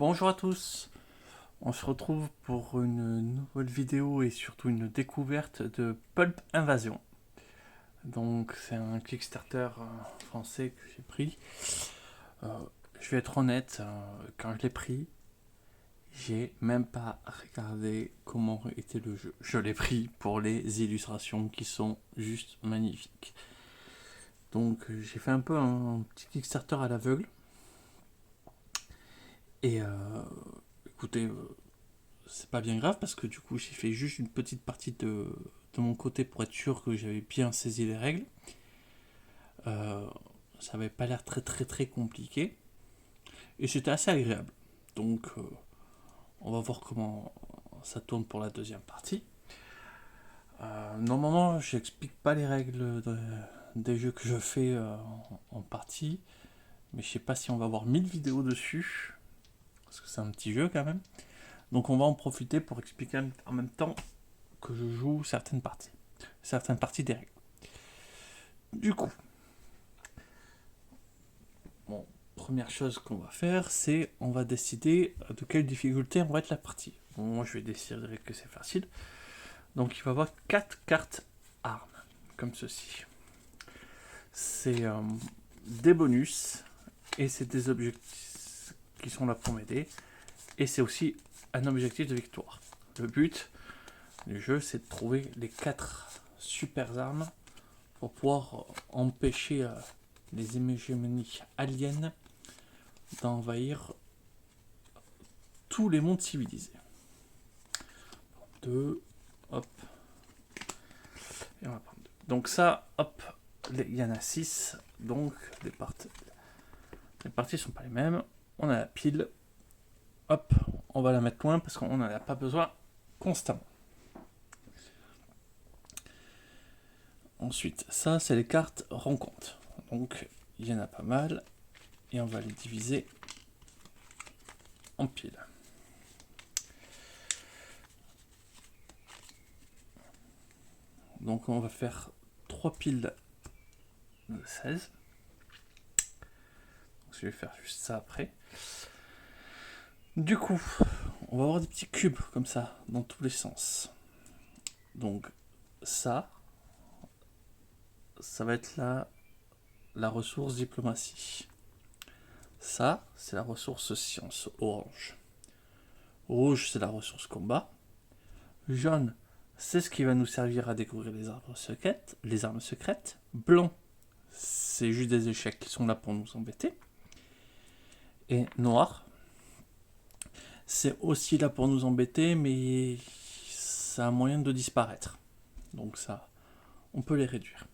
Bonjour à tous, on se retrouve pour une nouvelle vidéo et surtout une découverte de Pulp Invasion. Donc c'est un Kickstarter français que j'ai pris. Je vais être honnête, quand je l'ai pris, j'ai même pas regardé comment était le jeu. Je l'ai pris pour les illustrations qui sont juste magnifiques. Donc j'ai fait un peu un petit Kickstarter à l'aveugle. Et écoutez, c'est pas bien grave parce que du coup j'ai fait juste une petite partie de mon côté pour être sûr que j'avais bien saisi les règles. Euh, Ça avait pas l'air très compliqué et c'était assez agréable. Donc on va voir comment ça tourne pour la deuxième partie. Normalement j'explique pas les règles des jeux que je fais en partie, mais je sais pas si on va avoir 1000 vidéos dessus parce que c'est un petit jeu quand même. Donc on va en profiter pour expliquer en même temps que je joue certaines parties des règles. Du coup, bon, première chose qu'on va faire, c'est on va décider de quelle difficulté on va être la partie. Bon, moi je vais décider que c'est facile. Donc il va y avoir 4 cartes armes, comme ceci. C'est des bonus et c'est des objectifs qui sont là pour m'aider. Et c'est aussi un objectif de victoire. Le but du jeu, c'est de trouver les 4 super armes pour pouvoir empêcher les hégémonies aliens d'envahir tous les mondes civilisés. 2, hop, et on va prendre 2. Donc ça, hop, il y en a 6, donc les parties sont pas les mêmes. On a la pile, hop, on va la mettre loin parce qu'on n'en a pas besoin constamment. Ensuite, ça c'est les cartes rencontres. Donc il y en a pas mal et on va les diviser en piles. Donc on va faire 3 piles de 16. Donc, je vais faire juste ça après. Du coup, on va avoir des petits cubes comme ça, dans tous les sens. Donc ça va être la ressource diplomatie. Ça, c'est la ressource science, orange. Rouge, c'est la ressource combat. Jaune, c'est ce qui va nous servir à découvrir les armes secrètes. Blanc, c'est juste des échecs qui sont là pour nous embêter. Et noir, c'est aussi là pour nous embêter, mais ça a moyen de disparaître. Donc ça, on peut les réduire.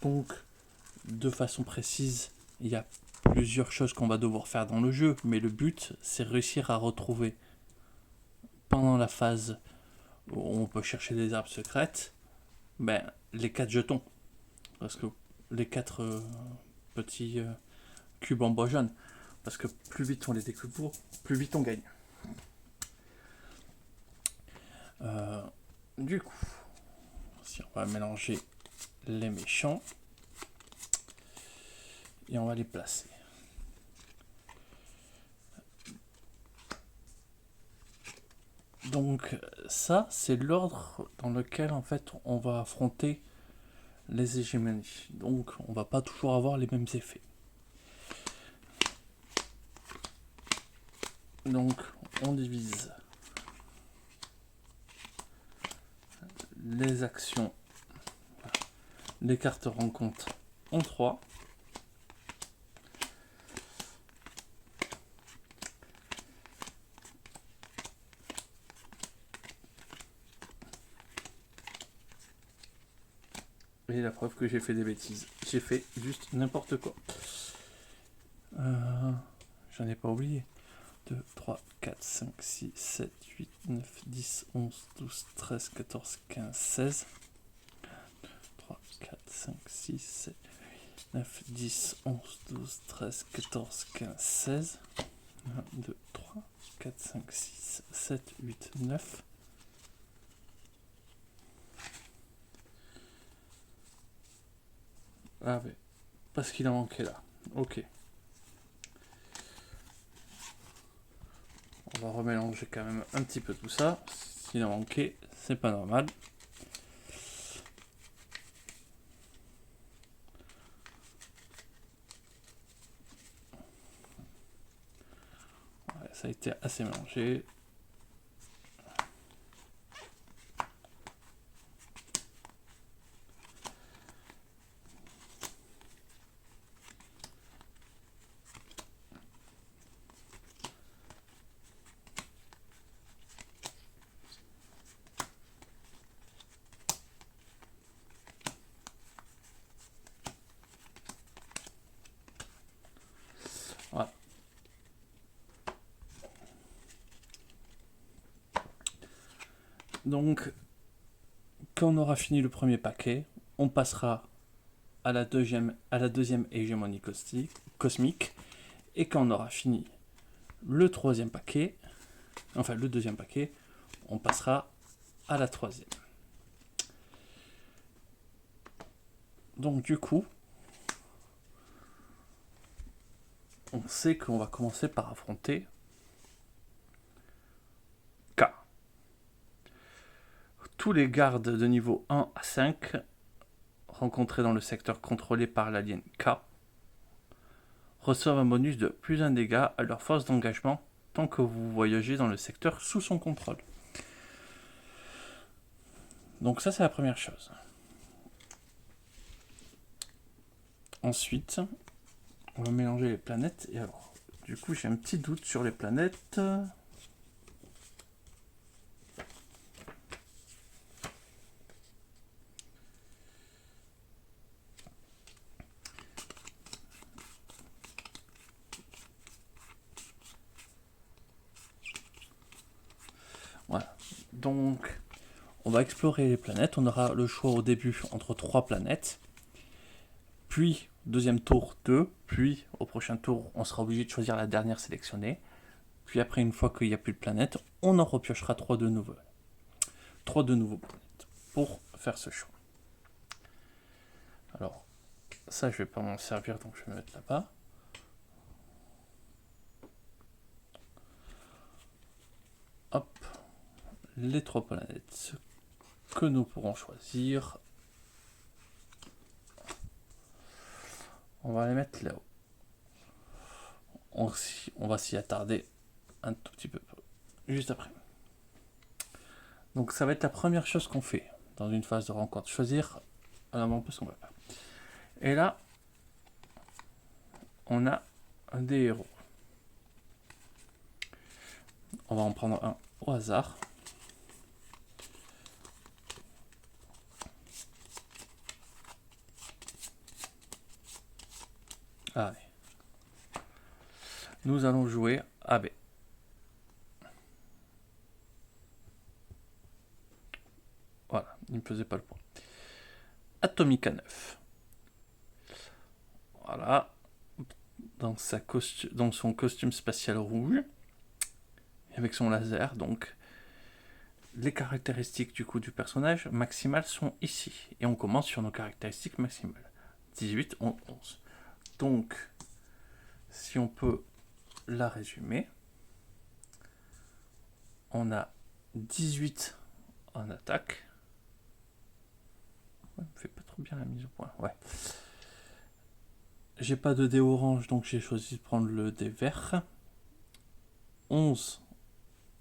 Donc, de façon précise, il y a plusieurs choses qu'on va devoir faire dans le jeu, mais le but, c'est réussir à retrouver, pendant la phase où on peut chercher des armes secrètes, les 4 jetons. Parce que les 4 petits cubes en bois jaune. Parce que plus vite on les découvre, plus vite on gagne. Du coup, si on va mélanger les méchants, et on va les placer. Donc ça, c'est l'ordre dans lequel en fait on va affronter les hégémonies. Donc on va pas toujours avoir les mêmes effets. Donc on divise les actions, les cartes rencontres en 3. Et la preuve que j'ai fait des bêtises. J'ai fait juste n'importe quoi. J'en ai pas oublié. 2, 3, 4, 5, 6, 7, 8, 9, 10, 11, 12, 13, 14, 15, 16. 3, 4, 5, 6, 7, 9, 10, 11, 12, 13, 14, 15, 16. 1, 2, 3, 4, 5, 6, 7, 8, 9. Ah ouais, parce qu'il en manquait là. Ok. va remélanger quand même un petit peu tout ça. S'il a manqué, c'est pas normal. Ouais, ça a été assez mélangé. Voilà. Donc, quand on aura fini le premier paquet, on passera à la deuxième hégémonie cosmique. Et quand on aura fini le troisième paquet, enfin le deuxième paquet, on passera à la troisième. Donc du coup, on sait qu'on va commencer par affronter K. Tous les gardes de niveau 1 à 5 rencontrés dans le secteur contrôlé par l'alien K reçoivent un bonus de plus 1 dégât à leur force d'engagement tant que vous voyagez dans le secteur sous son contrôle. Donc ça, c'est la première chose. Ensuite, on va mélanger les planètes. Et alors, du coup, j'ai un petit doute sur les planètes. Voilà. Donc, on va explorer les planètes. On aura le choix au début entre 3 planètes. Puis, deuxième tour, 2. Puis, au prochain tour, on sera obligé de choisir la dernière sélectionnée. Puis après, une fois qu'il n'y a plus de planètes, on en repiochera 3 de nouveau. 3 de nouveaux planètes pour faire ce choix. Alors, ça, je vais pas m'en servir, donc je vais me mettre là-bas. Hop, les 3 planètes que nous pourrons choisir. On va les mettre là-haut. On va s'y attarder un tout petit peu, juste après. Donc ça va être la première chose qu'on fait dans une phase de rencontre. Choisir un peu ce qu'on va faire. Et là, on a des héros. On va en prendre un au hasard. Allez. Nous allons jouer AB. Voilà, il ne me faisait pas le point. Atomica 9. Voilà. Dans son costume spatial rouge. Avec son laser, donc. Les caractéristiques du coup du personnage maximales sont ici. Et on commence sur nos caractéristiques maximales. 18, 11. Donc, si on peut la résumer, on a 18 en attaque. Ouais, me fait pas trop bien la mise au point. Ouais. J'ai pas de dé orange, donc j'ai choisi de prendre le dé vert. 11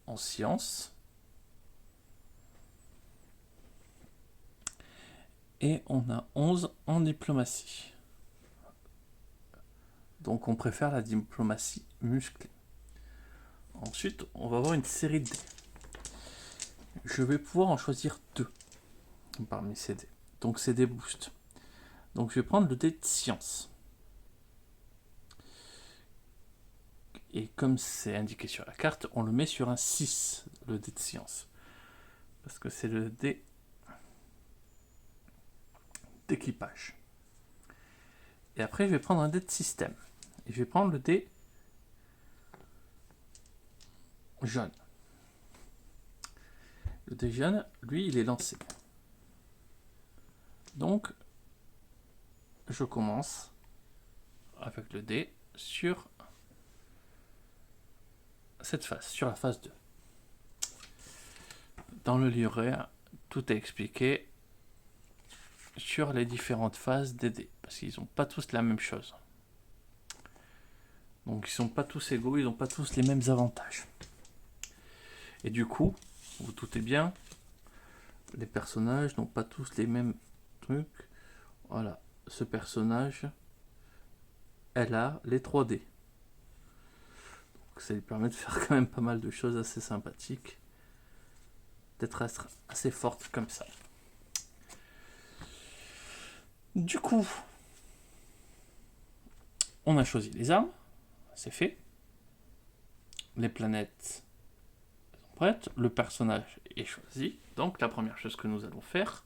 en science. Et on a 11 en diplomatie. Donc on préfère la diplomatie musclée. Ensuite, on va avoir une série de dés. Je vais pouvoir en choisir 2 parmi ces dés. Donc c'est des boosts. Donc je vais prendre le dé de science. Et comme c'est indiqué sur la carte, on le met sur un 6, le dé de science. Parce que c'est le dé d'équipage. Et après, je vais prendre un dé de système. Et je vais prendre le dé jaune. Le dé jaune, lui, il est lancé. Donc, je commence avec le dé sur cette phase, sur la phase 2. Dans le livret, tout est expliqué sur les différentes phases des dés, parce qu'ils n'ont pas tous la même chose. Donc ils sont pas tous égaux, ils n'ont pas tous les mêmes avantages. Et du coup, vous doutez bien, les personnages n'ont pas tous les mêmes trucs. Voilà, ce personnage, elle a les 3D. Donc ça lui permet de faire quand même pas mal de choses assez sympathiques. D'être assez forte comme ça. Du coup, on a choisi les armes, c'est fait. Les planètes sont prêtes, le personnage est choisi. Donc la première chose que nous allons faire,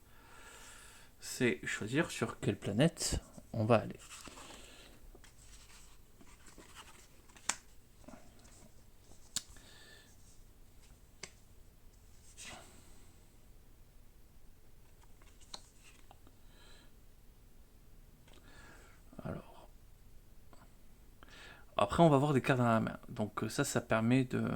c'est choisir sur quelle planète on va aller. Alors, après on va avoir des cartes dans la main. Donc ça permet de...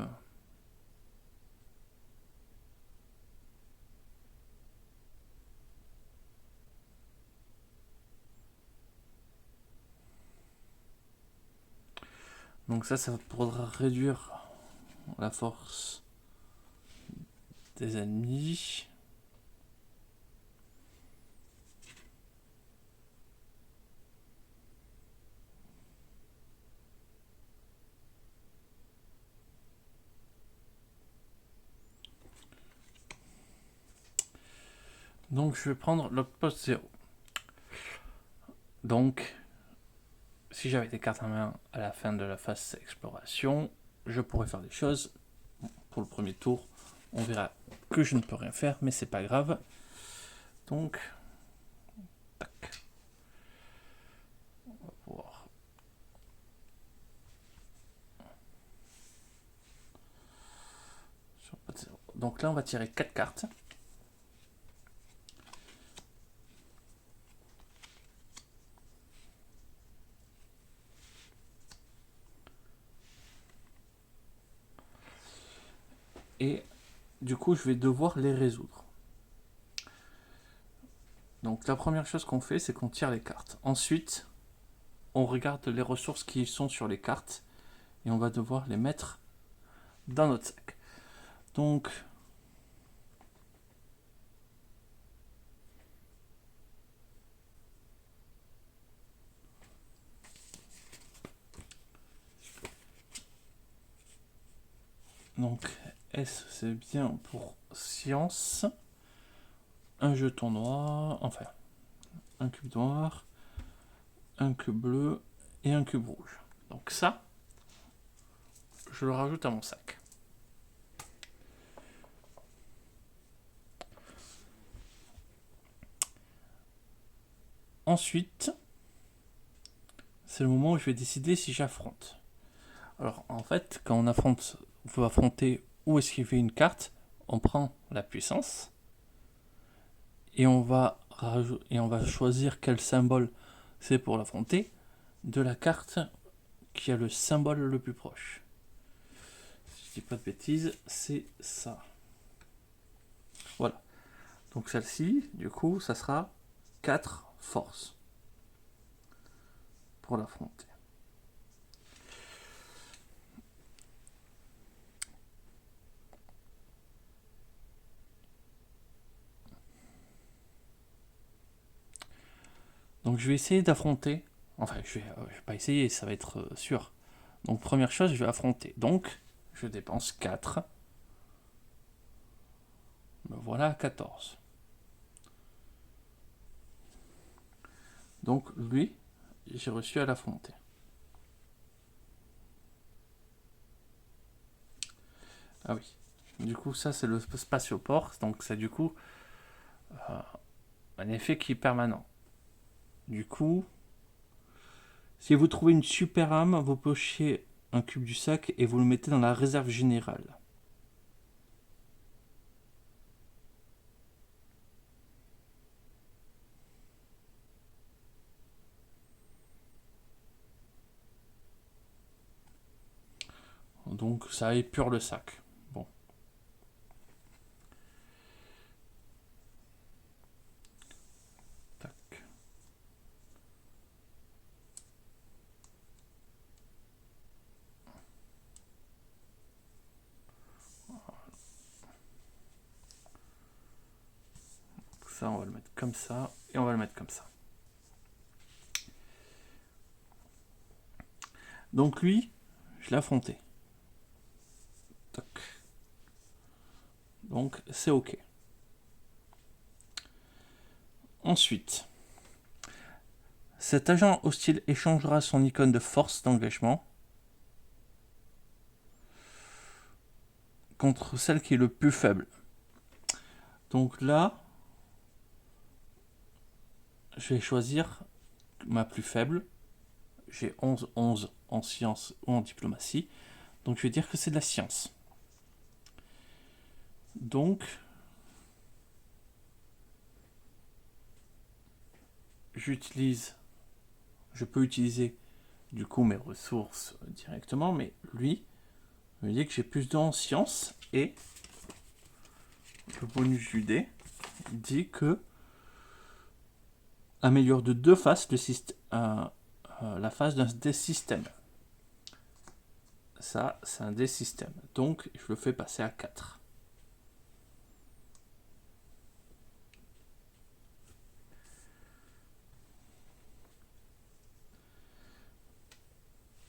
Donc ça pourra réduire la force des ennemis. Donc je vais prendre l'outpost 0. Donc, si j'avais des cartes en main à la fin de la phase exploration, je pourrais faire des choses. Pour le premier tour, on verra que je ne peux rien faire, mais c'est pas grave. Donc, tac. On va pouvoir... Donc là, on va tirer 4 cartes. Et du coup, je vais devoir les résoudre. Donc la première chose qu'on fait, c'est qu'on tire les cartes. Ensuite, on regarde les ressources qui sont sur les cartes et on va devoir les mettre dans notre sac. Donc, S, c'est bien pour science. Un jeton noir, enfin, un cube noir, un cube bleu et un cube rouge. Donc ça, je le rajoute à mon sac. Ensuite, c'est le moment où je vais décider si j'affronte. Alors en fait, quand on veut affronter ou esquiver une carte, on prend la puissance et on va choisir quel symbole c'est pour l'affronter de la carte qui a le symbole le plus proche. Si je dis pas de bêtises, c'est ça. Voilà. Donc celle-ci, du coup, ça sera 4 forces pour l'affronter. Donc je vais essayer d'affronter. Enfin, je vais pas essayer, ça va être sûr. Donc première chose, je vais affronter. Donc, je dépense 4. Me voilà à 14. Donc lui, j'ai reçu à l'affronter. Ah oui. Du coup, ça c'est le spatioport. Donc c'est du coup un effet qui est permanent. Du coup, si vous trouvez une super âme, vous pochez un cube du sac et vous le mettez dans la réserve générale. Donc ça épure le sac. Bon. Tac. Ça, on va le mettre comme ça, et on va le mettre comme ça. Donc lui, je l'ai affronté. Tac. Donc c'est OK. Ensuite, cet agent hostile échangera son icône de force d'engagement contre celle qui est le plus faible. Donc là, je vais choisir ma plus faible. J'ai 11 en sciences ou en diplomatie. Donc je vais dire que c'est de la science. Donc, je peux utiliser du coup mes ressources directement, mais lui me dit que j'ai plus en sciences et le bonus du dé dit que améliore de 2 faces la face des systèmes. Ça, c'est un des systèmes. Donc, je le fais passer à 4.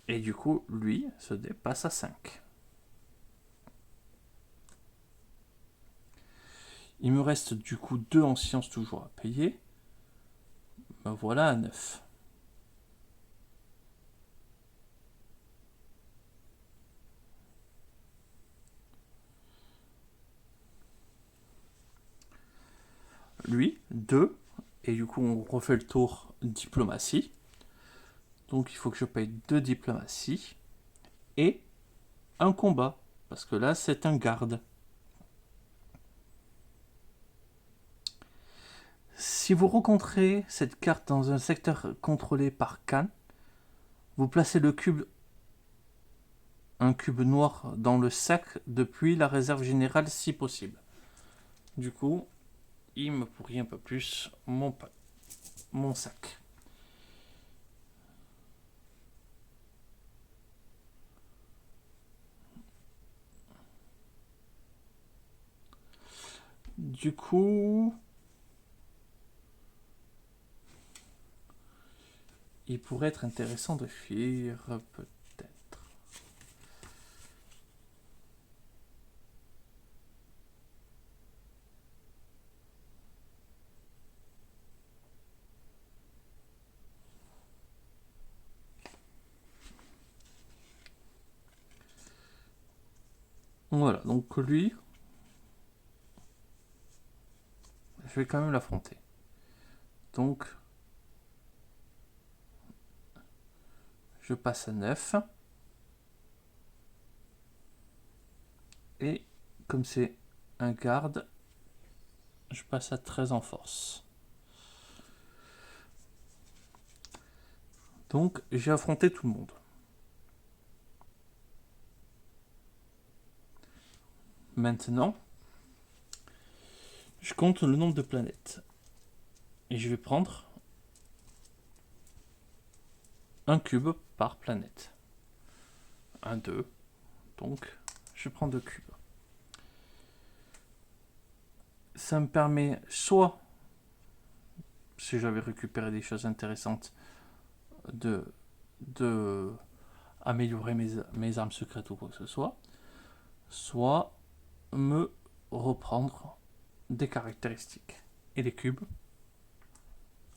Et du coup, lui se dépasse à 5. Il me reste du coup 2 en sciences toujours à payer. Ben voilà à 9. Lui, 2. Et du coup, on refait le tour diplomatie. Donc, il faut que je paye 2 diplomatie. Et un combat. Parce que là, c'est un garde. Si vous rencontrez cette carte dans un secteur contrôlé par Khan, vous placez un cube noir dans le sac depuis la réserve générale si possible. Du coup, il me pourrit un peu plus mon sac. Du coup, il pourrait être intéressant de fuir peut-être. Voilà, donc lui, je vais quand même l'affronter. Donc, je passe à 9. Et comme c'est un garde, je passe à 13 en force. Donc, j'ai affronté tout le monde. Maintenant, je compte le nombre de planètes. Et je vais prendre un cube par planète. 1, 2. Donc, je prends 2 cubes. Ça me permet soit, si j'avais récupéré des choses intéressantes, de améliorer mes armes secrètes ou quoi que ce soit me reprendre des caractéristiques. Et les cubes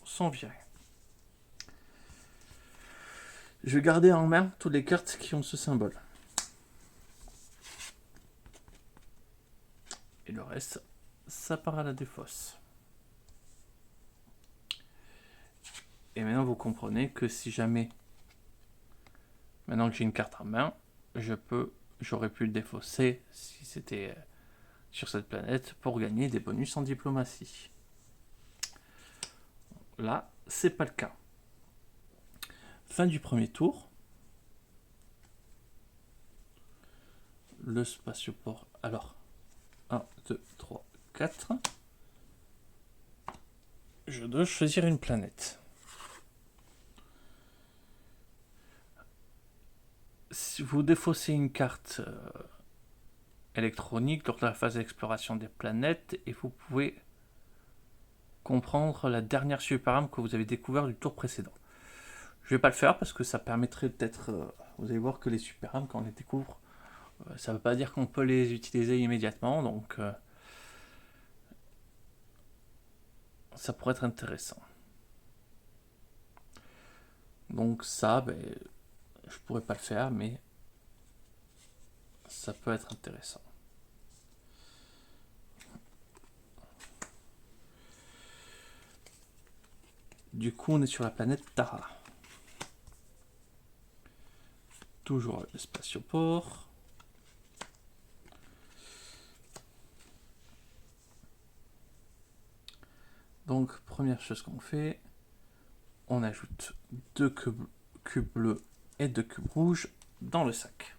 sont virés. Je vais garder en main toutes les cartes qui ont ce symbole. Et le reste, ça part à la défausse. Et maintenant, vous comprenez que si jamais, maintenant que j'ai une carte en main, j'aurais pu le défausser si c'était sur cette planète pour gagner des bonus en diplomatie. Là, c'est pas le cas. Fin du premier tour. le spatioport. Alors, 1, 2, 3, 4. Je dois choisir une planète. Si vous défaussez une carte électronique lors de la phase d'exploration des planètes et vous pouvez comprendre la dernière superarme que vous avez découvert du tour précédent. Je vais pas le faire parce que ça permettrait peut-être... vous allez voir que les superarmes, quand on les découvre, ça veut pas dire qu'on peut les utiliser immédiatement, donc ça pourrait être intéressant. Donc ça, ben, je pourrais pas le faire, mais ça peut être intéressant. Du coup, on est sur la planète Tara. Toujours le spatioport. Donc, première chose qu'on fait, on ajoute 2 cubes bleus et 2 cubes rouges dans le sac.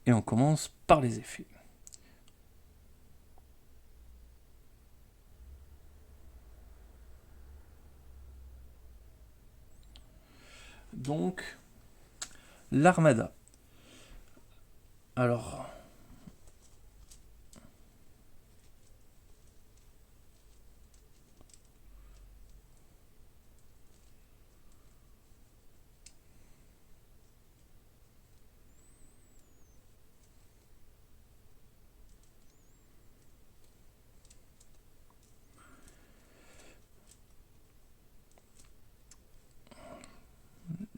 Et on commence par les effets. Donc, l'armada. Alors,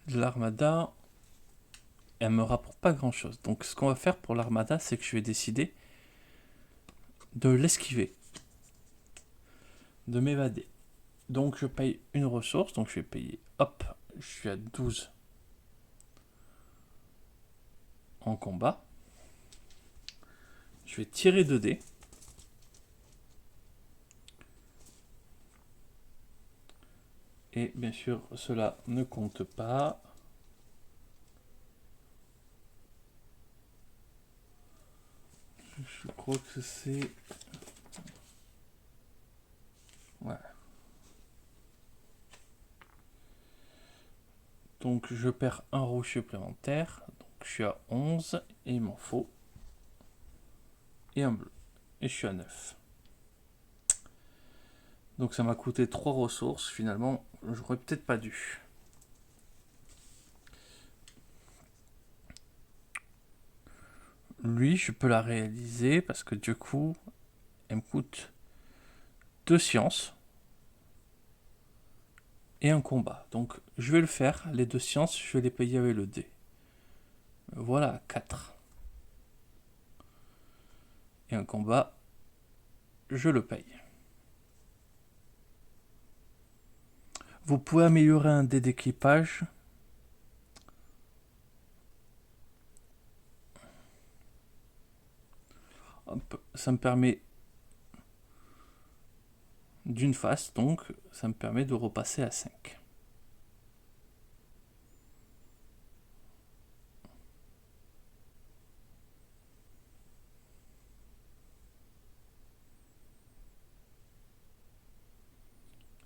l'armada, elle me rapporte pas grand chose. Donc, ce qu'on va faire pour l'armada, c'est que je vais décider de l'esquiver, de m'évader. Donc, je paye une ressource. Donc, je vais payer, hop, je suis à 12 en combat. Je vais tirer 2 dés. Et bien sûr, cela ne compte pas. Je crois que c'est... Ouais. Donc je perds un rouge supplémentaire. Donc je suis à 11 et il m'en faut. Et un bleu. Et je suis à 9. Donc ça m'a coûté 3 ressources. Finalement, j'aurais peut-être pas dû. Lui, je peux la réaliser parce que du coup, elle me coûte 2 sciences et un combat. Donc je vais le faire. Les 2 sciences, je vais les payer avec le dé. Voilà, 4. Et un combat, je le paye. Vous pouvez améliorer un dé d'équipage. Ça me permet d'une face, donc ça me permet de repasser à 5.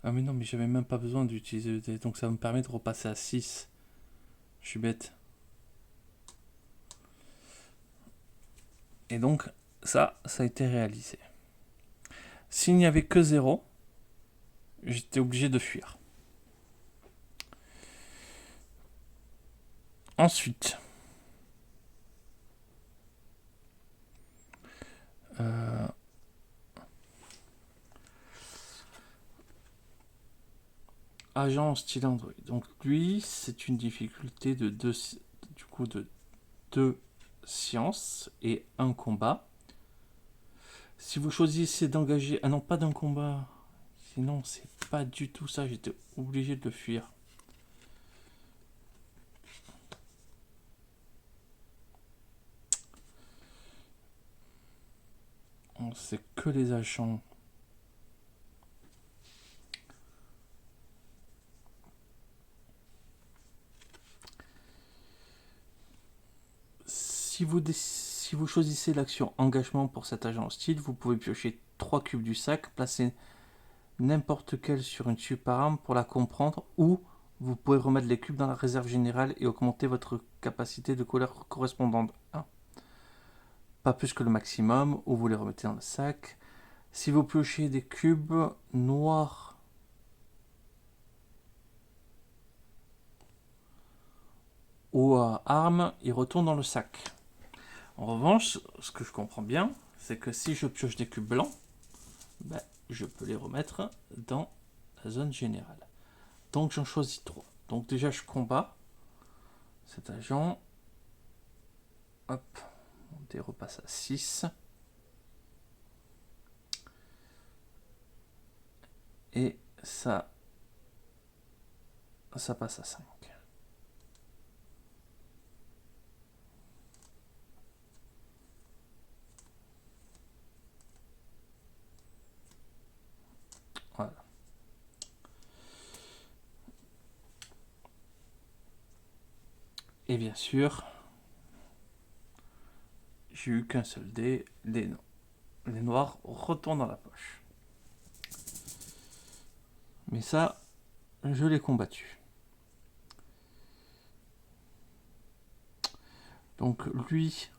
Ah mais non, mais j'avais même pas besoin d'utiliser le dé, donc ça me permet de repasser à 6. Je suis bête. Et donc ça a été réalisé. S'il n'y avait que 0, j'étais obligé de fuir. Ensuite, agent style Android. Donc lui, c'est une difficulté de 2 du coup de 2 sciences et un combat. Si vous choisissez d'engager... Ah non, pas d'un combat. Sinon, c'est pas du tout ça. J'étais obligé de le fuir. C'est que les agents. si vous choisissez l'action engagement pour cet agent hostile, vous pouvez piocher 3 cubes du sac, placer n'importe quel sur une super arme pour la comprendre, ou vous pouvez remettre les cubes dans la réserve générale et augmenter votre capacité de colère correspondante 1. Pas plus que le maximum, ou vous les remettez dans le sac. Si vous piochez des cubes noirs ou armes, ils retournent dans le sac. En revanche, ce que je comprends bien, c'est que si je pioche des cubes blancs, ben, je peux les remettre dans la zone générale. Donc j'en choisis 3. Donc déjà je combats cet agent. Hop, on dé repasse à 6. Et ça passe à 5. Voilà. Et bien sûr, j'ai eu qu'un seul dé, les noirs retournent dans la poche. Mais ça, je l'ai combattu. Donc lui,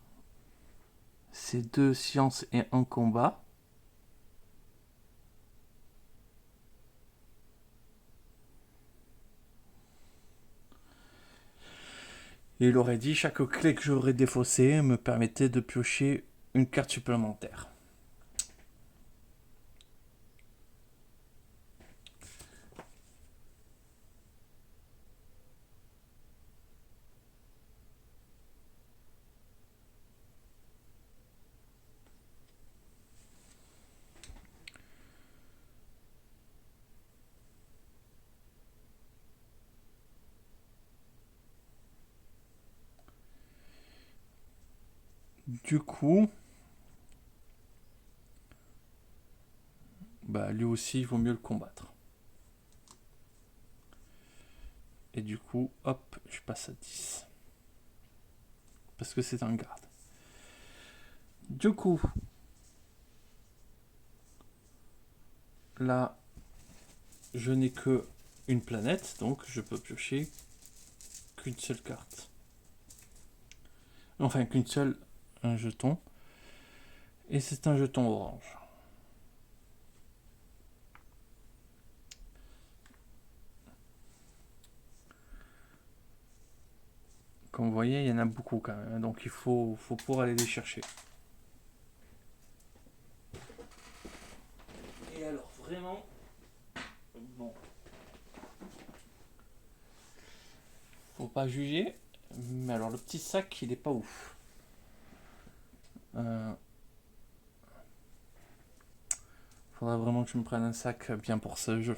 c'est 2 sciences et 1 combat. Et il aurait dit chaque clé que j'aurais défaussée me permettait de piocher une carte supplémentaire. Du coup, bah lui aussi, il vaut mieux le combattre. Et du coup, hop, je passe à 10. Parce que c'est un garde. Du coup, là, je n'ai que une planète, donc je peux piocher qu'une seule carte. Enfin, qu'une seule, un jeton. Et c'est un jeton orange. Comme vous voyez, il y en a beaucoup quand même, donc il faut pouvoir aller les chercher. Et alors, vraiment, bon, faut pas juger, mais alors le petit sac, il est pas ouf. Faudrait vraiment que je me prenne un sac bien pour ce jeu.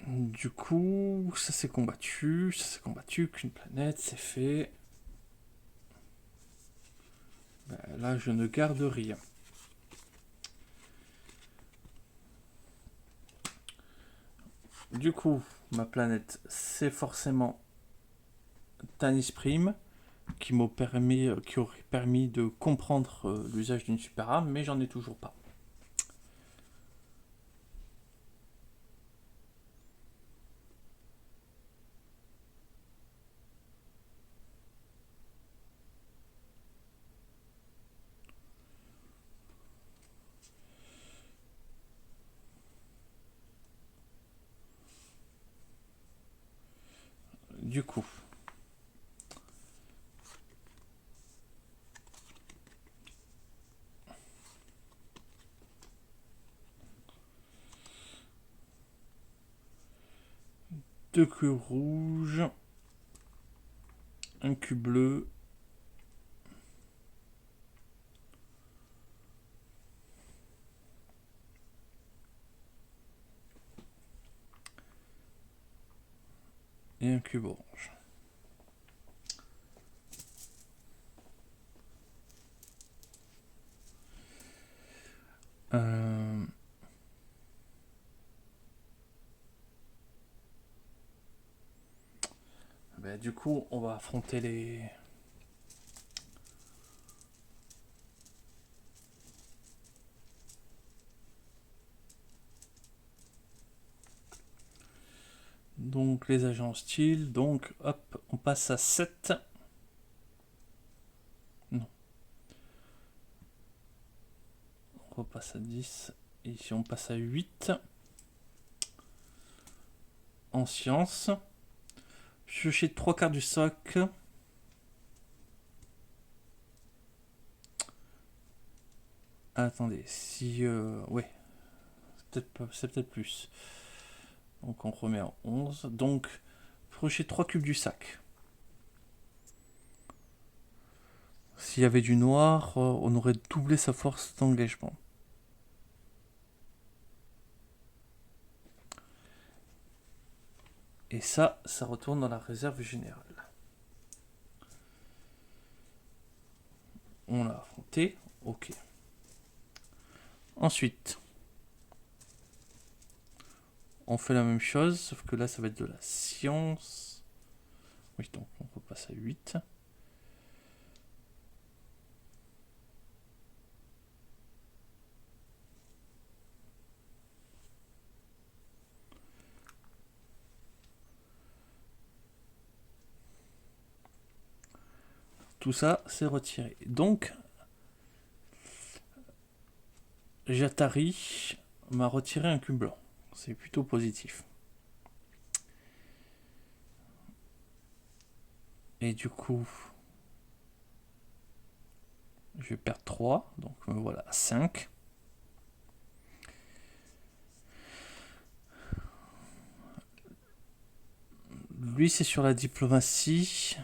Du coup, ça s'est combattu, qu'une planète, c'est fait. Ben, là, je ne garde rien. Du coup, ma planète, c'est forcément Tanis Prime, qui aurait permis de comprendre l'usage d'une super arme, mais j'en ai toujours pas. Du coup, deux cubes rouges, un cube bleu, et un cube orange. Du coup, on va affronter les... Donc les agents hostiles, donc hop, on passe à 7. Non. On repasse à 10. Et ici on passe à 8. En sciences. Piocher 3 cartes du soc. Attendez, si... ouais, c'est peut-être plus. Donc on remet en 11. Donc, piocher 3 cubes du sac. S'il y avait du noir, on aurait doublé sa force d'engagement. Et ça retourne dans la réserve générale. On l'a affronté, ok. Ensuite, on fait la même chose, sauf que là ça va être de la science. Oui, donc on repasse à 8. Tout ça, c'est retiré. Donc, Jatari m'a retiré un cube blanc. C'est plutôt positif. Et du coup, je vais perdre 3. Donc me voilà à 5. Lui, c'est sur la diplomatie.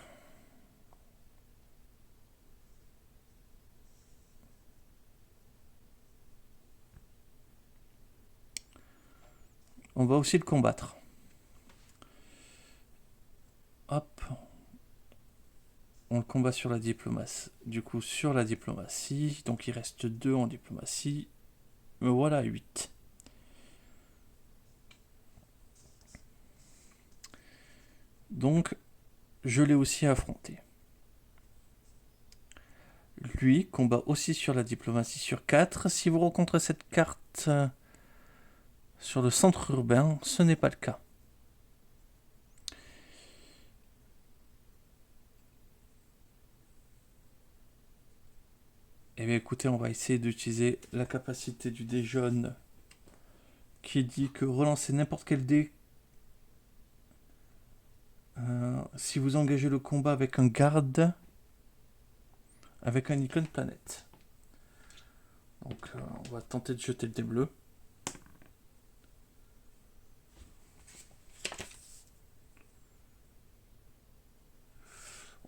On va aussi le combattre. Hop. On le combat sur la diplomatie. Du coup, sur la diplomatie. Donc, il reste 2 en diplomatie. Me voilà à 8. Donc, je l'ai aussi affronté. Lui combat aussi sur la diplomatie sur 4. Si vous rencontrez cette carte sur le centre urbain, ce n'est pas le cas. Eh bien écoutez, on va essayer d'utiliser la capacité du dé jaune qui dit que relancer n'importe quel dé si vous engagez le combat avec un garde avec un icône planète. Donc on va tenter de jeter le dé bleu.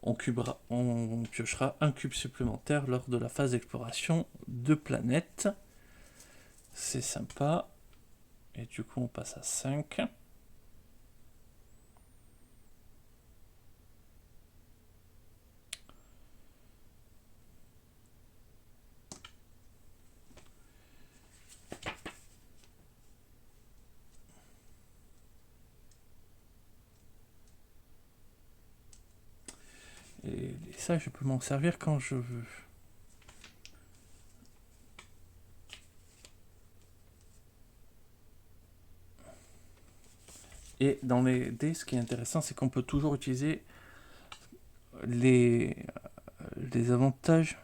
On piochera un cube supplémentaire lors de la phase d'exploration de planète. C'est sympa. Et du coup, on passe à 5. Et ça, je peux m'en servir quand je veux. Et dans les dés, ce qui est intéressant, c'est qu'on peut toujours utiliser les avantages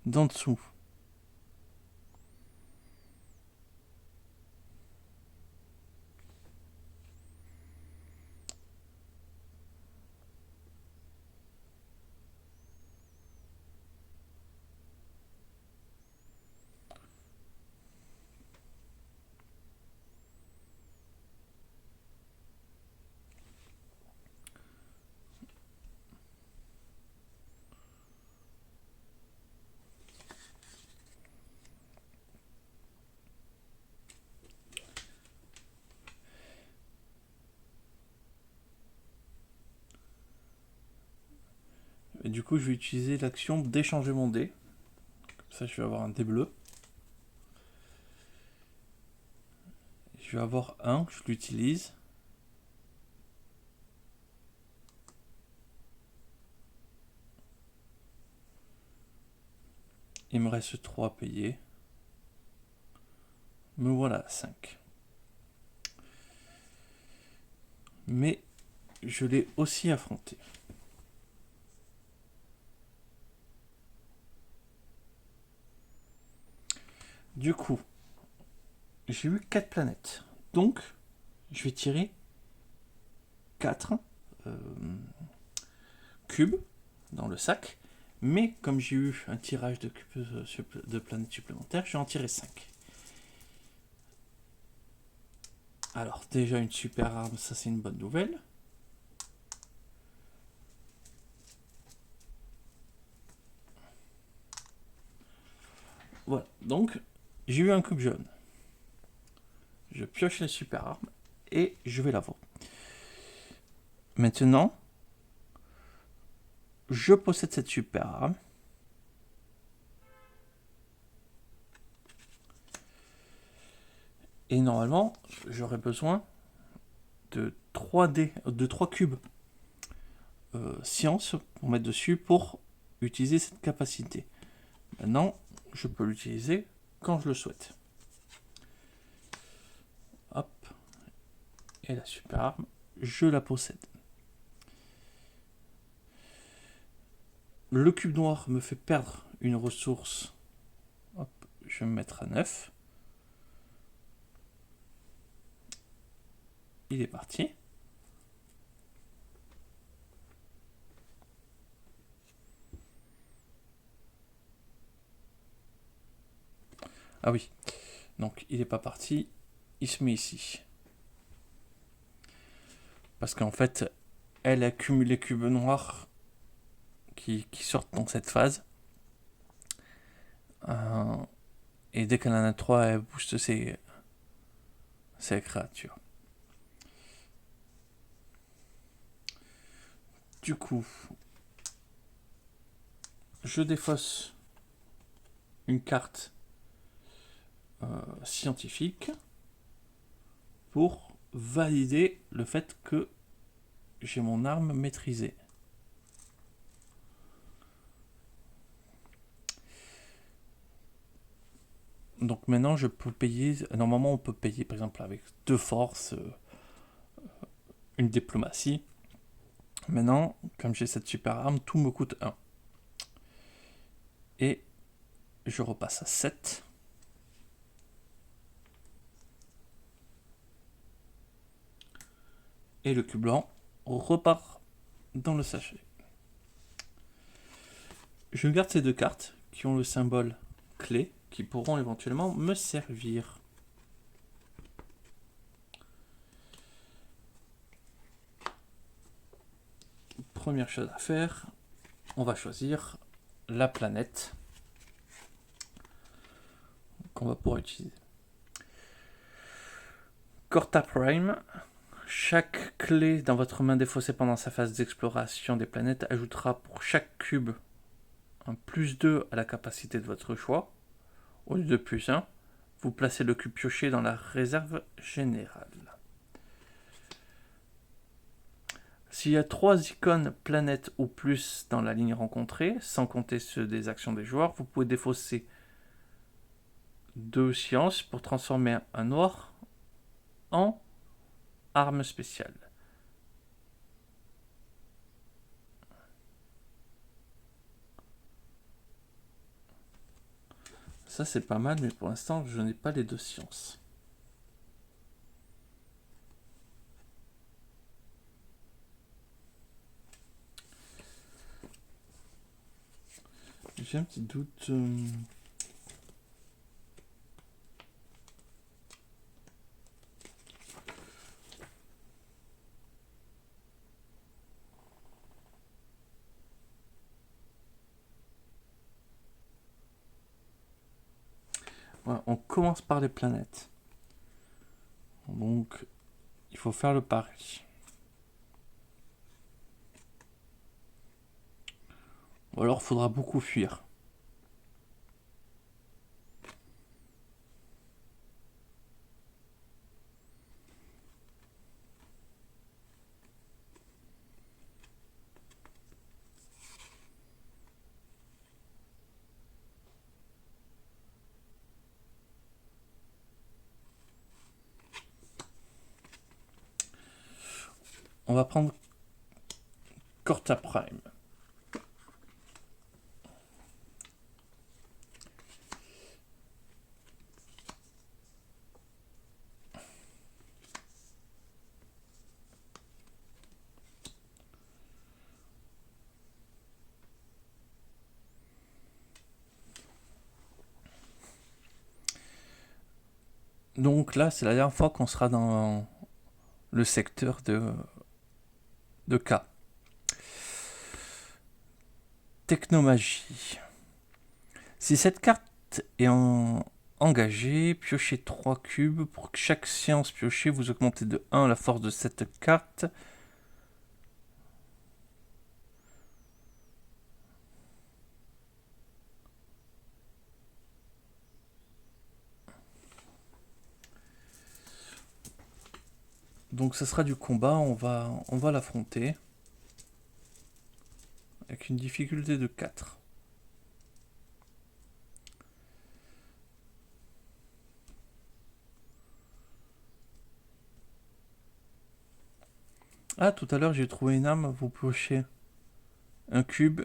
d'en dessous. Et du coup, je vais utiliser l'action d'échanger mon dé. Comme ça, je vais avoir un dé bleu. Je vais avoir un, je l'utilise. Il me reste 3 à payer. Me voilà à 5. Mais je l'ai aussi affronté. Du coup, j'ai eu 4 planètes. Donc, je vais tirer 4 cubes dans le sac. Mais comme j'ai eu un tirage de, de planètes supplémentaires, je vais en tirer 5. Alors, déjà une super arme, ça c'est une bonne nouvelle. Voilà, donc j'ai eu un cube jaune. Je pioche la super arme et je vais l'avoir. Maintenant, je possède cette super arme. Et normalement, j'aurais besoin de 3 cubes science pour mettre dessus pour utiliser cette capacité. Maintenant, je peux l'utiliser quand je le souhaite. Hop. Et la super arme, je la possède. Le cube noir me fait perdre une ressource. Hop, je vais me mettre à 9. Il est parti. Ah oui, donc il n'est pas parti, il se met ici. Parce qu'en fait, elle accumule les cubes noirs qui sortent dans cette phase. Et dès qu'elle en a 3, elle booste ses créatures. Du coup, je défausse une carte scientifique pour valider le fait que j'ai mon arme maîtrisée. Donc maintenant, je peux payer. Normalement, on peut payer par exemple avec 2 forces, une diplomatie. Maintenant, comme j'ai cette super arme, tout me coûte 1. Et je repasse à 7. Et le cube blanc repart dans le sachet. Je garde ces 2 cartes qui ont le symbole clé, qui pourront éventuellement me servir. Première chose à faire, on va choisir la planète qu'on va pouvoir utiliser. Corta Prime. Chaque clé dans votre main défaussée pendant sa phase d'exploration des planètes ajoutera pour chaque cube un +2 à la capacité de votre choix, au lieu de +1. Vous placez le cube pioché dans la réserve générale. S'il y a 3 icônes planètes ou plus dans la ligne rencontrée, sans compter ceux des actions des joueurs, vous pouvez défausser 2 sciences pour transformer un noir en arme spéciale. Ça c'est pas mal, mais pour l'instant je n'ai pas les 2 sciences. J'ai un petit doute. Voilà, on commence par les planètes. Donc, il faut faire le pari. Ou alors, il faudra beaucoup fuir. on va prendre Corta Prime. Donc là, c'est la dernière fois qu'on sera dans le secteur de K. Technomagie. Si cette carte est engagée, piochez 3 cubes. Pour chaque séance piochée, vous augmentez de 1 la force de cette carte. Donc ça sera du combat, on va l'affronter. Avec une difficulté de 4. Ah, tout à l'heure j'ai trouvé une arme, vous piochez un cube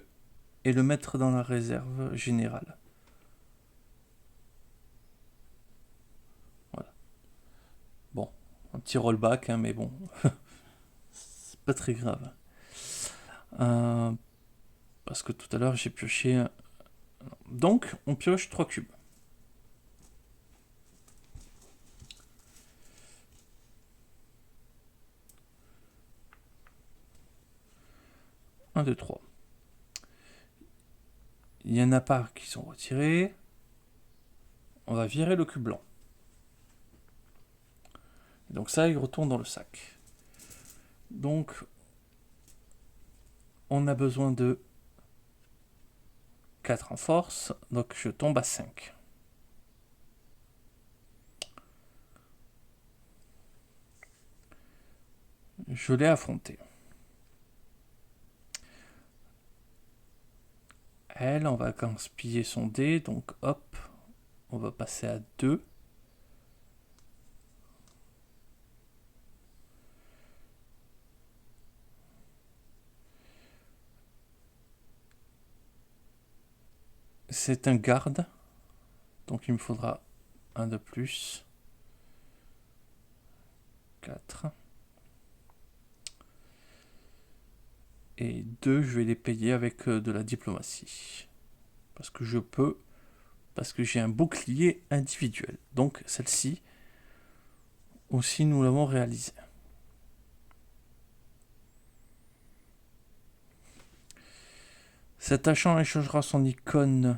et le mettre dans la réserve générale. Voilà. Bon, un petit rollback, hein, mais bon, c'est pas très grave. Parce que tout à l'heure j'ai pioché... Donc, on pioche 3 cubes. Un, 2, 3. Il y en a pas qui sont retirés. On va virer le cube blanc. Donc ça, il retourne dans le sac. Donc, on a besoin de 4 en force. Donc, je tombe à 5. Je l'ai affronté. Elle, on va gaspiller son dé. Donc, hop, on va passer à 2. C'est un garde. Donc, il me faudra un de plus. 4. Et 2, je vais les payer avec de la diplomatie. Parce que je peux. Parce que j'ai un bouclier individuel. Donc, celle-ci, aussi, nous l'avons réalisée. Cet agent échangera son icône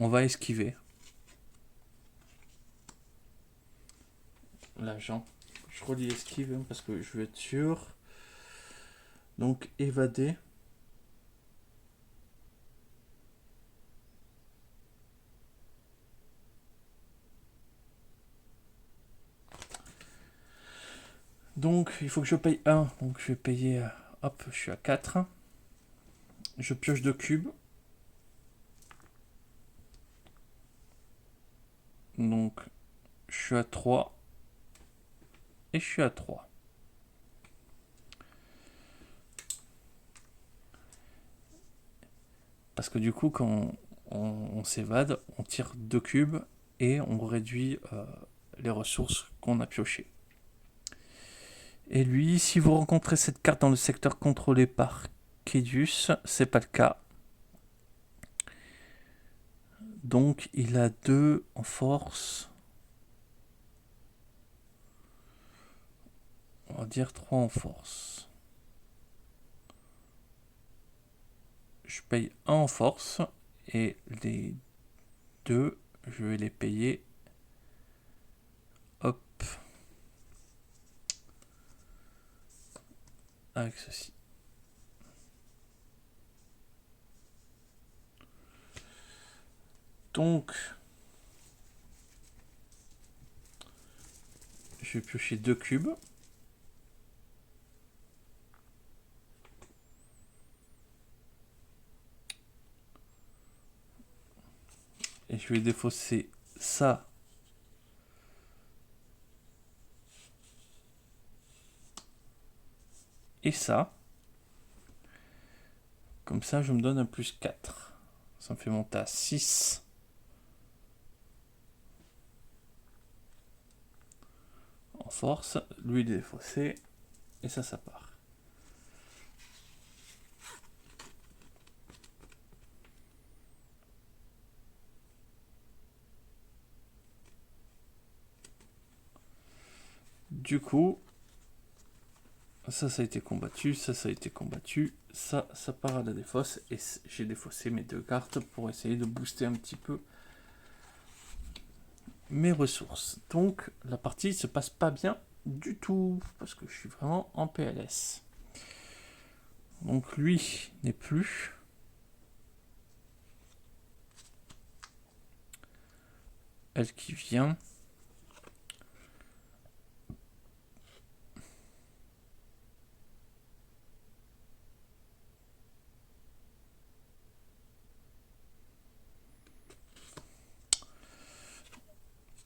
on va esquiver l'agent. Je relis esquive parce que je veux être sûr. Donc évader. Donc il faut que je paye 1. Donc je vais payer... Hop, je suis à 4. Je pioche 2 cubes. Donc je suis à 3. Et je suis à 3. Parce que du coup, quand on s'évade, on tire 2 cubes et on réduit les ressources qu'on a piochées. Et lui, si vous rencontrez cette carte dans le secteur contrôlé par Kedius, c'est pas le cas. Donc il a 2 en force. On va dire 3 en force. Je paye 1 en force et les 2, je vais les payer. Hop. Avec ceci. Donc, je vais piocher 2 cubes. je vais défausser ça. Et ça. Comme ça, je me donne un plus 4. Ça me fait monter à 6. En force. Lui, il est défaussé. Et ça part. Du coup, ça a été combattu, ça a été combattu, ça part à la défausse, et j'ai défaussé mes 2 cartes pour essayer de booster un petit peu mes ressources. Donc la partie se passe pas bien du tout, parce que je suis vraiment en PLS. Donc lui n'est plus. Elle qui vient.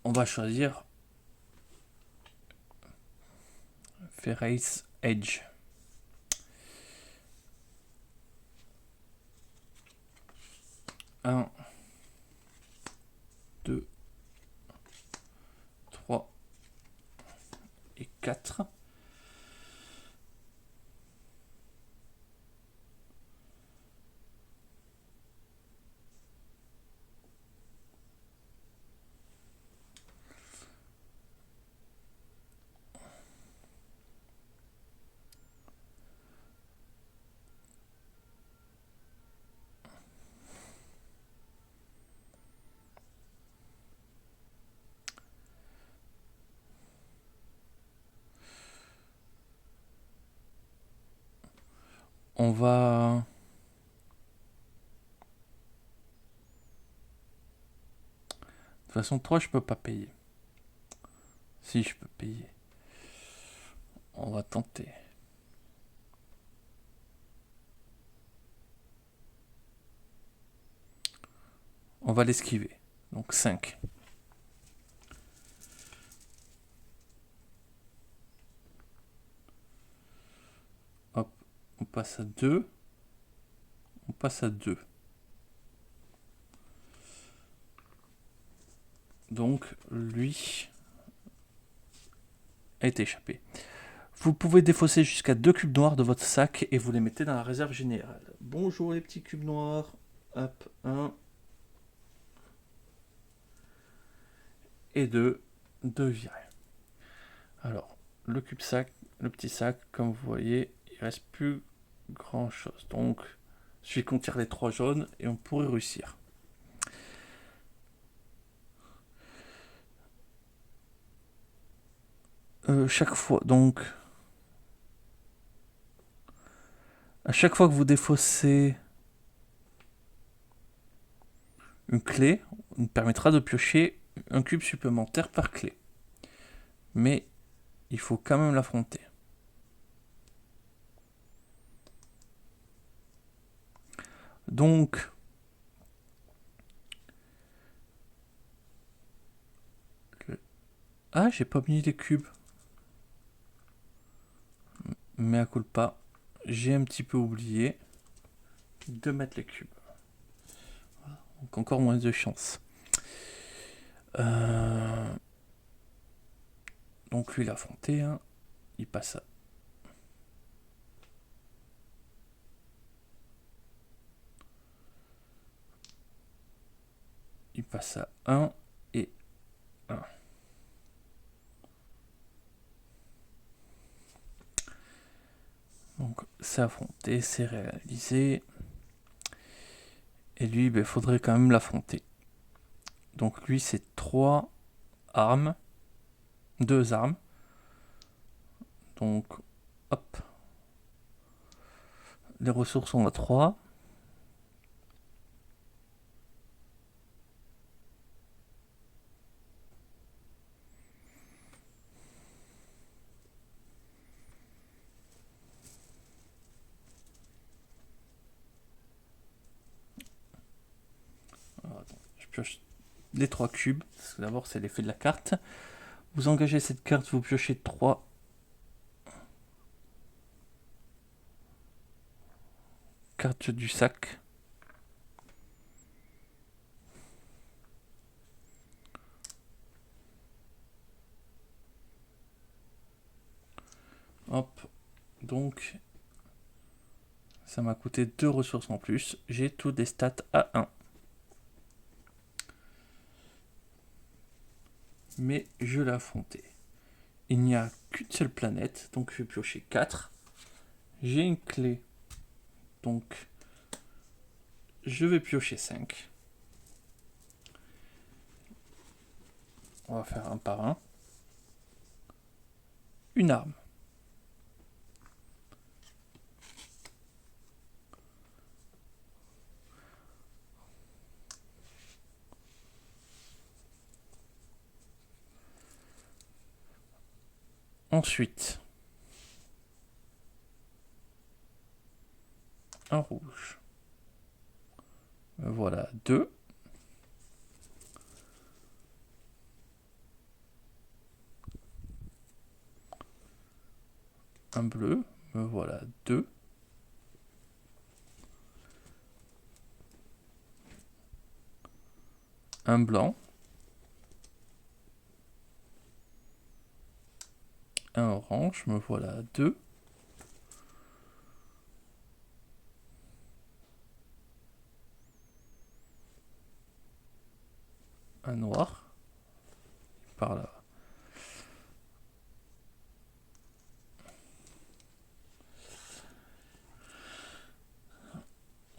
On va choisir Ferrace Edge. Un, 2, 3 et 4. On va... De toute façon, 3, je peux pas payer. Si, je peux payer. On va tenter. On va l'esquiver. Donc 5. Hop, on passe à 2. On passe à 2. Donc, lui est échappé. Vous pouvez défausser jusqu'à 2 cubes noirs de votre sac et vous les mettez dans la réserve générale. Bonjour les petits cubes noirs. Hop, 1 et 2. 2 virés. Alors, le cube sac, le petit sac, comme vous voyez, il reste plus grand chose. Donc, il suffit qu'on tire les 3 jaunes et on pourrait réussir. Chaque fois, donc, à chaque fois que vous défaussez une clé, on permettra de piocher un cube supplémentaire par clé. Mais il faut quand même l'affronter. Donc, ah, j'ai pas mis les cubes. Mais à culpa, j'ai un petit peu oublié de mettre les cubes. Voilà. Donc encore moins de chance. Donc lui, il a affronté. Hein. Il passe à... Il passe à 1 et 1. Donc c'est affronté, c'est réalisé. Et lui, il faudrait quand même l'affronter. Donc lui, c'est 3 armes. 2 armes. Donc, hop. Les ressources sont à 3. Alors, attends, je pioche les 3 cubes, parce que d'abord c'est l'effet de la carte. Vous engagez cette carte, vous piochez 3 cartes du sac. Hop, donc ça m'a coûté 2 ressources en plus. J'ai tous des stats à 1. Mais je l'ai affronté. Il n'y a qu'une seule planète, donc je vais piocher 4. J'ai une clé, donc je vais piocher 5. On va faire un par un. Une arme. Ensuite, un rouge. Voilà, 2. Un bleu. Voilà, 2. Un blanc. Un orange. Me voilà, 2. Un noir. Par là.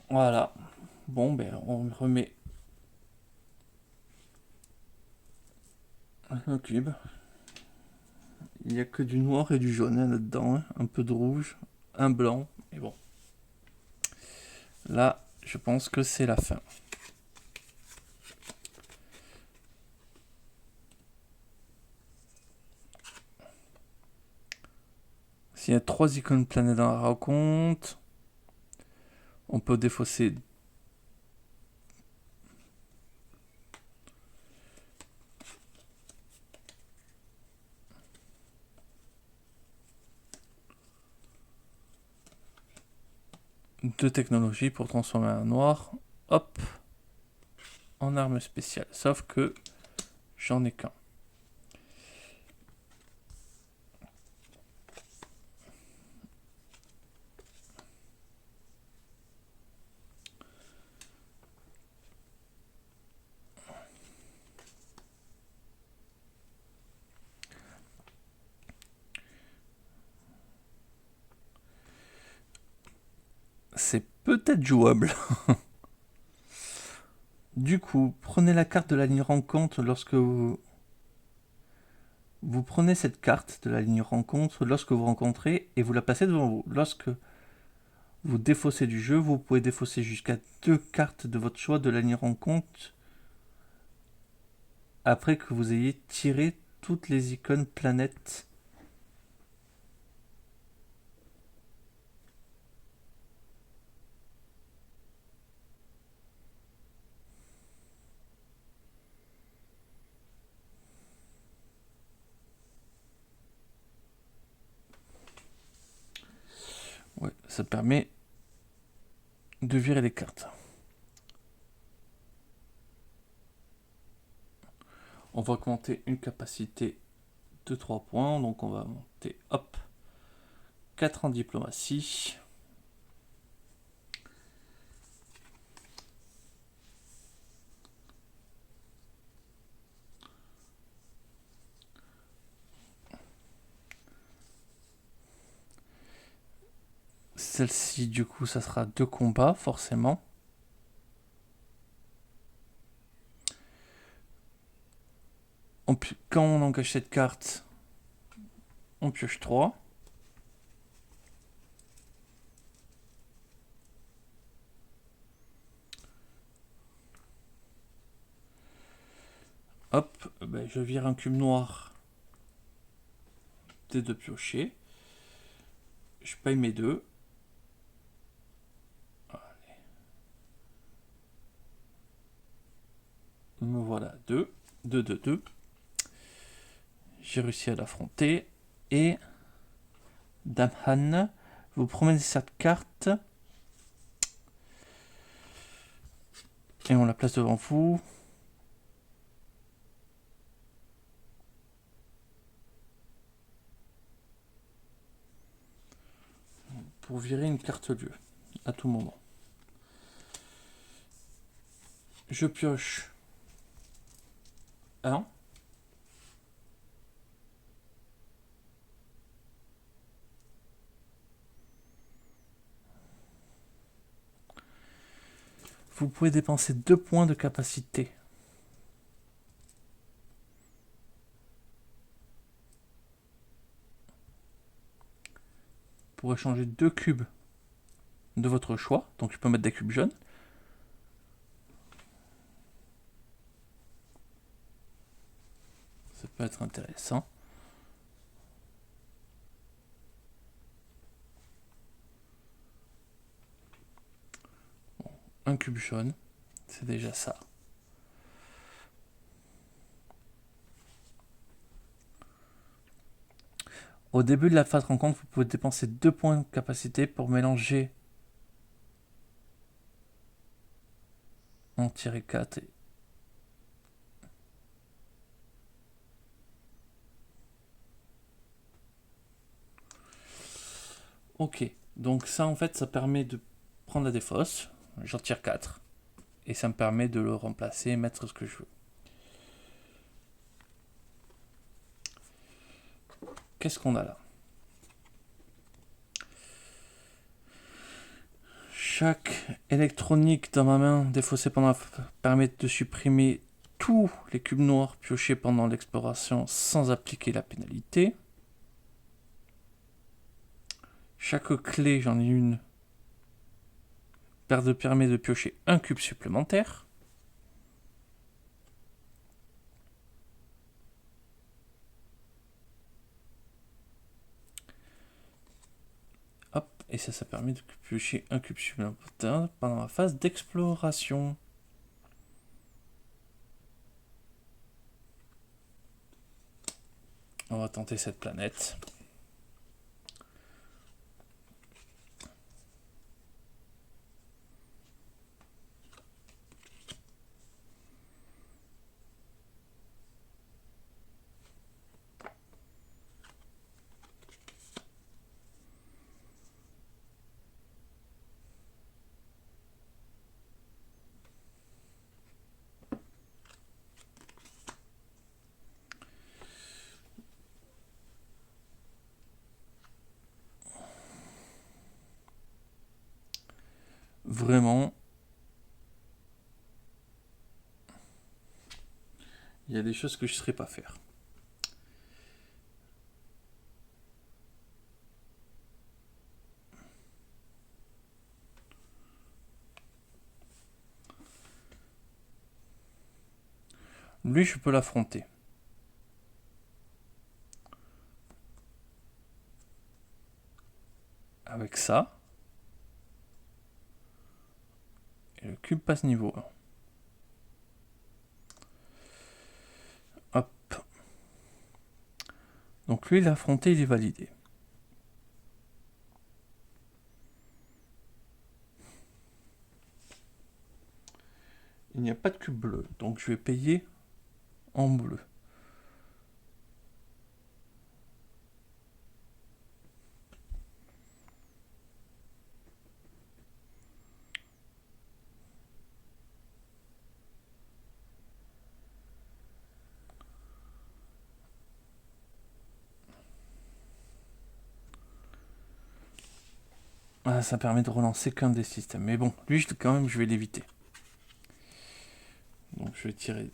Voilà. Bon, ben, on remet le cube. Il n'y a que du noir et du jaune là-dedans. Un peu de rouge, un blanc. Et bon. Là, je pense que c'est la fin. S'il y a 3 icônes planètes dans la rencontre, on peut défausser deux technologies pour transformer un noir, hop, en arme spéciale. Sauf que j'en ai qu'un. C'est peut-être jouable. Du coup, prenez la carte de la ligne rencontre lorsque vous prenez cette carte de la ligne rencontre lorsque vous rencontrez et vous la placez devant vous. Lorsque vous défaussez du jeu, vous pouvez défausser jusqu'à 2 cartes de votre choix de la ligne rencontre après que vous ayez tiré toutes les icônes planètes. Ouais, ça permet de virer les cartes. On va augmenter une capacité de 3 points, donc on va monter, hop, 4 en diplomatie. Celle-ci, du coup, ça sera 2 combats, forcément. Quand on engage cette carte, on pioche 3. Hop, ben, je vire un cube noir des 2 piochés. Je paye mes 2. Me voilà, 2, 2, 2, 2. J'ai réussi à l'affronter. Et Dame Han, vous promenez cette carte. Et on la place devant vous. Pour virer une carte lieu à tout moment. Je pioche 1. Vous pouvez dépenser 2 points de capacité. Pour échanger 2 cubes de votre choix. Donc je peux mettre des cubes jaunes. Ça peut être intéressant. Bon, un cube jaune, c'est déjà ça. Au début de la phase rencontre, vous pouvez dépenser 2 points de capacité pour mélanger en tirer 4. Ok, donc ça en fait, ça permet de prendre la défausse. J'en tire 4. Et ça me permet de le remplacer et mettre ce que je veux. Qu'est-ce qu'on a là? Chaque électronique dans ma main défaussée pendant la permet de supprimer tous les cubes noirs piochés pendant l'exploration sans appliquer la pénalité. Chaque clé, j'en ai une, permet de piocher un cube supplémentaire. Hop, et ça permet de piocher un cube supplémentaire pendant la phase d'exploration. On va tenter cette planète. Vraiment, il y a des choses que je ne saurais pas faire. Lui, je peux l'affronter. Avec ça. Et le cube passe niveau 1. Hop. Donc lui, il est affronté, il est validé. Il n'y a pas de cube bleu, donc je vais payer en bleu. Ah, ça permet de relancer qu'un des systèmes. Mais bon, lui, quand même, je vais l'éviter. Donc je vais tirer.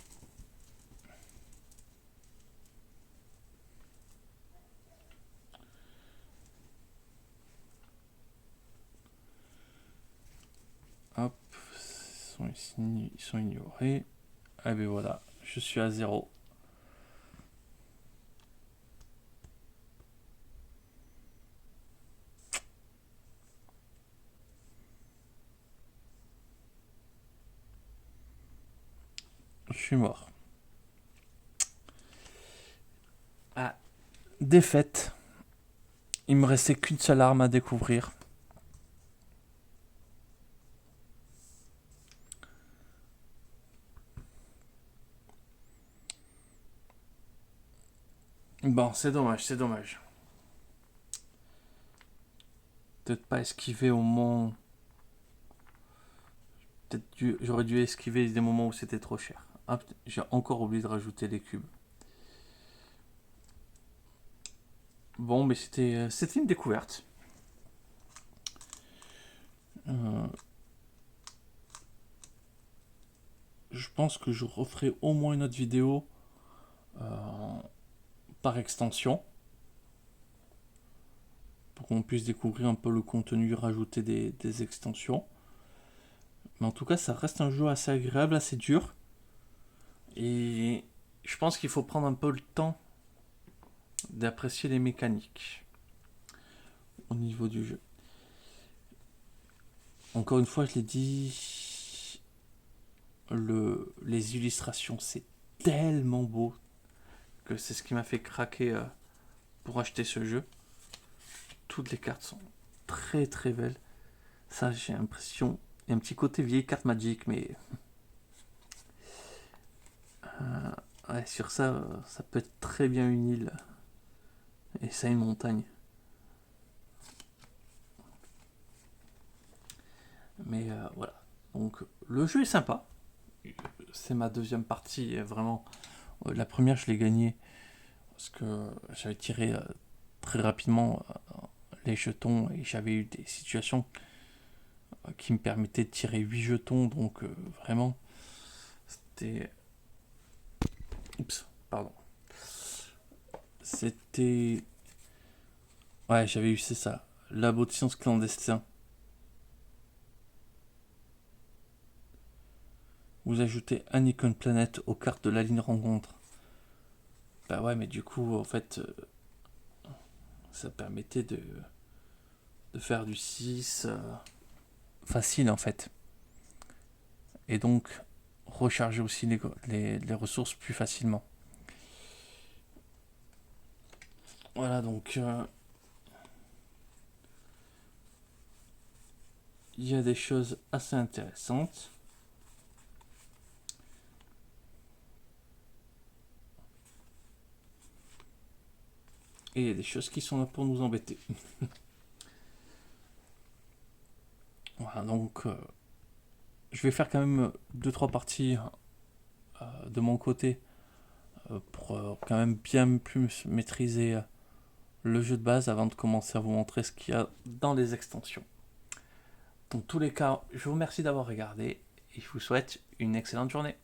Hop, ils sont ignorés. Ah ben voilà, je suis à 0. Je suis mort. défaite. Il me restait qu'une seule arme à découvrir. Bon, c'est dommage, c'est dommage. Peut-être pas esquiver au moment... J'aurais dû esquiver des moments où c'était trop cher. Ah, j'ai encore oublié de rajouter les cubes. Bon, mais c'était une découverte. Je pense que je referai au moins une autre vidéo par extension pour qu'on puisse découvrir un peu le contenu, rajouter des extensions. Mais en tout cas, ça reste un jeu assez agréable, assez dur. Et je pense qu'il faut prendre un peu le temps d'apprécier les mécaniques au niveau du jeu. Encore une fois, je l'ai dit, les illustrations, c'est tellement beau que c'est ce qui m'a fait craquer pour acheter ce jeu. Toutes les cartes sont très très belles. Ça, j'ai l'impression, il y a un petit côté vieille carte Magic, mais ouais, sur ça, ça peut être très bien une île et ça une montagne. Mais voilà. Donc le jeu est sympa. C'est ma deuxième partie. Vraiment, la première, je l'ai gagnée parce que j'avais tiré très rapidement les jetons et j'avais eu des situations qui me permettaient de tirer 8 jetons. Donc vraiment, c'était... Oups, pardon. C'était... Ouais, j'avais eu, c'est ça. Labo de sciences clandestin. Vous ajoutez un icône planète aux cartes de la ligne rencontre. Bah ouais, mais du coup, en fait, ça permettait de faire du 6 facile, en fait. Et donc, recharger aussi les ressources plus facilement. Voilà, donc... il y a des choses assez intéressantes. Et il y a des choses qui sont là pour nous embêter. Voilà, donc je vais faire quand même 2-3 parties de mon côté pour quand même bien plus maîtriser le jeu de base avant de commencer à vous montrer ce qu'il y a dans les extensions. Dans tous les cas, je vous remercie d'avoir regardé et je vous souhaite une excellente journée.